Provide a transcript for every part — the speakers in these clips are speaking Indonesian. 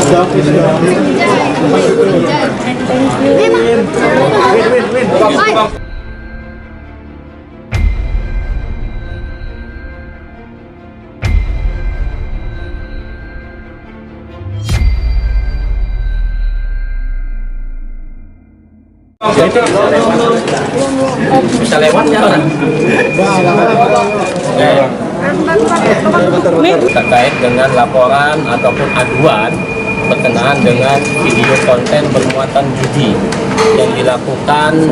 Bisa lewat jalan. Terkait dengan laporan ataupun aduan berkenaan dengan video konten bermuatan judi yang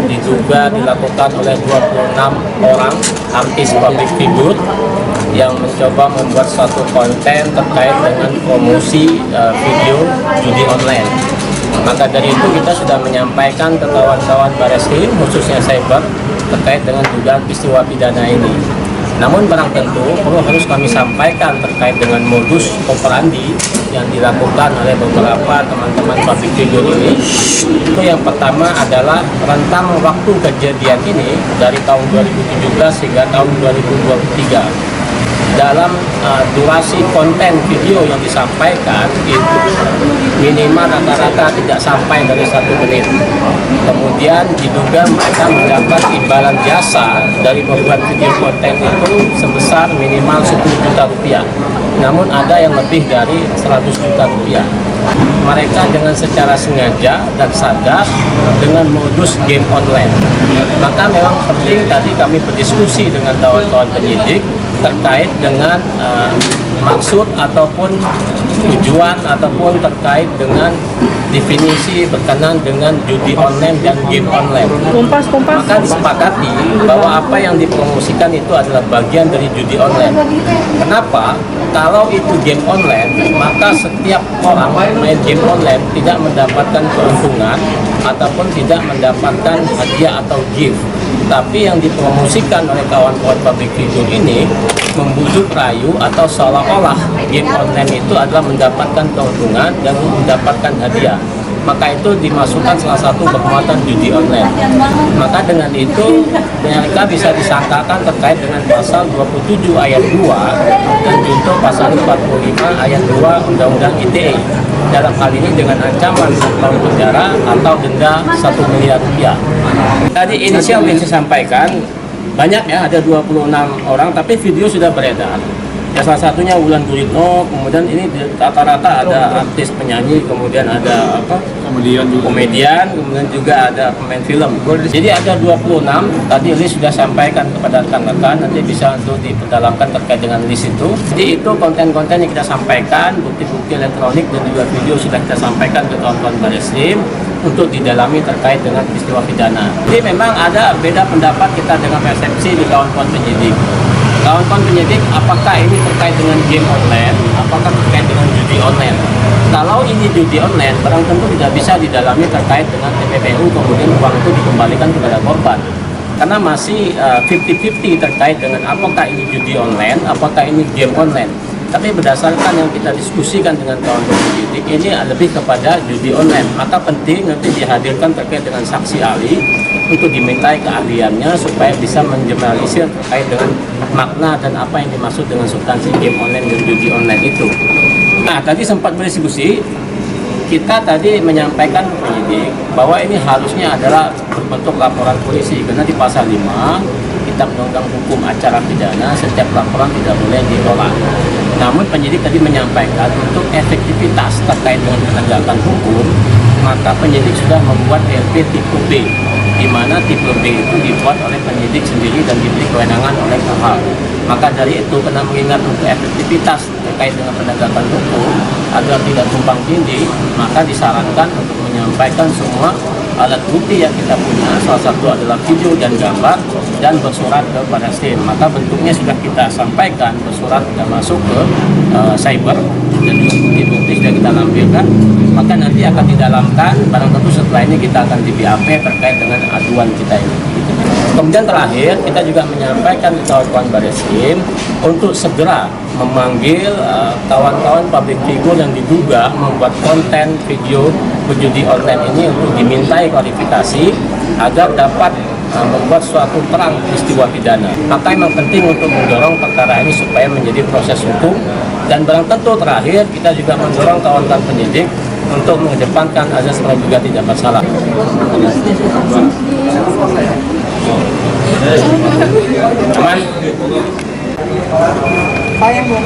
diduga dilakukan oleh 26 orang artis public figure yang mencoba membuat suatu konten terkait dengan promosi video judi online. Maka dari itu kita sudah menyampaikan ke kawan-kawan Bareskrim khususnya cyber terkait dengan dugaan peristiwa pidana ini. Namun barang tentu perlu harus kami sampaikan terkait dengan modus operandi yang dilakukan oleh beberapa teman-teman public figure ini. Itu yang pertama adalah rentang waktu kejadian ini dari tahun 2017 hingga tahun 2023. Dalam durasi konten video yang disampaikan itu minimal rata-rata tidak sampai dari 1 menit. Kemudian diduga mereka mendapat imbalan jasa dari membuat video konten itu sebesar minimal 10 juta rupiah. Namun ada yang lebih dari 100 juta rupiah. Mereka dengan secara sengaja dan sadar dengan modus game online. Maka memang penting tadi kami berdiskusi dengan kawan-kawan penyidik terkait dengan maksud ataupun tujuan ataupun terkait dengan definisi berkenaan dengan judi online dan game online. Maka disepakati bahwa apa yang dipromosikan itu adalah bagian dari judi online. Kenapa? Kalau itu game online, maka setiap orang main game online tidak mendapatkan keuntungan ataupun tidak mendapatkan hadiah atau gift. Tapi yang dipromosikan oleh kawan-kawan public figure ini membujuk rayu atau seolah-olah game online itu adalah mendapatkan keuntungan dan mendapatkan hadiah. Maka itu dimasukkan salah satu bermuatan judi online. Maka dengan itu mereka bisa disangkakan terkait dengan pasal 27 ayat 2 dan junto pasal 45 ayat 2 Undang-Undang ITE. Dalam hal ini dengan ancaman 1 tahun penjara atau denda 1 miliar rupiah. Tadi inisial yang saya sampaikan banyak ya, ada 26 orang, tapi video sudah beredar. Ya, salah satunya Wulan Guritno, kemudian ini rata-rata ada artis penyanyi, kemudian ada komedian, kemudian juga ada pemain film. Jadi ada 26, tadi list sudah sampaikan kepada rekan-rekan, nanti bisa untuk diperdalamkan terkait dengan list itu. Jadi itu konten-konten yang kita sampaikan, bukti-bukti elektronik dan juga video sudah kita sampaikan ke kawan-kawan Bareskrim untuk didalami terkait dengan peristiwa pidana. Jadi memang ada beda pendapat kita dengan persepsi di kawan-kawan penyidik. Kawan-kawan penyidik, apakah ini terkait dengan game online, apakah terkait dengan judi online? Kalau ini judi online, barang tentu tidak bisa didalami terkait dengan TPPU, kemudian uang itu dikembalikan kepada korban. Karena masih 50-50 terkait dengan apakah ini judi online, apakah ini game online. Tapi berdasarkan yang kita diskusikan dengan kawan-kawan penyidik, ini lebih kepada judi online. Maka penting nanti dihadirkan terkait dengan saksi ahli untuk dimintai keahliannya supaya bisa mengeneralisir terkait dengan makna dan apa yang dimaksud dengan substansi game online dan judi online itu. Nah, tadi sempat berdiskusi, kita tadi menyampaikan penyidik bahwa ini harusnya adalah berbentuk laporan polisi, karena di pasal 5 Kitab Undang-Undang Hukum Acara Pidana setiap laporan tidak boleh ditolak. Namun penyidik tadi menyampaikan untuk efektivitas terkait dengan penegakan hukum, maka penyidik sudah membuat LP tipe B, di mana tipe B itu dibuat oleh penyidik sendiri dan diberi kewenangan oleh KHL. Maka dari itu, karena mengingat untuk efektivitas terkait dengan penegakan hukum agar tidak tumpang tindih, maka disarankan untuk menyampaikan semua alat bukti yang kita punya, salah satu adalah video dan gambar, dan bersurat ke Bareskrim. Maka bentuknya sudah kita sampaikan, bersurat sudah masuk ke cyber, dan juga bukti-bukti sudah kita lampirkan. Maka nanti akan didalamkan, barang tentu setelah ini kita akan di BAP terkait dengan aduan kita ini. Kemudian terakhir, kita juga menyampaikan ke kawan-kawan Bareskrim untuk segera memanggil kawan-kawan public figure yang diduga membuat konten video berjudi online ini untuk dimintai klarifikasi agar dapat membuat suatu terang peristiwa pidana. Maka memang penting untuk mendorong perkara ini supaya menjadi proses hukum. Dan barang tentu terakhir, kita juga mendorong kawan-kawan penyidik untuk mengedepankan azas praduga tidak bersalah. Aman? Sayang, Bu.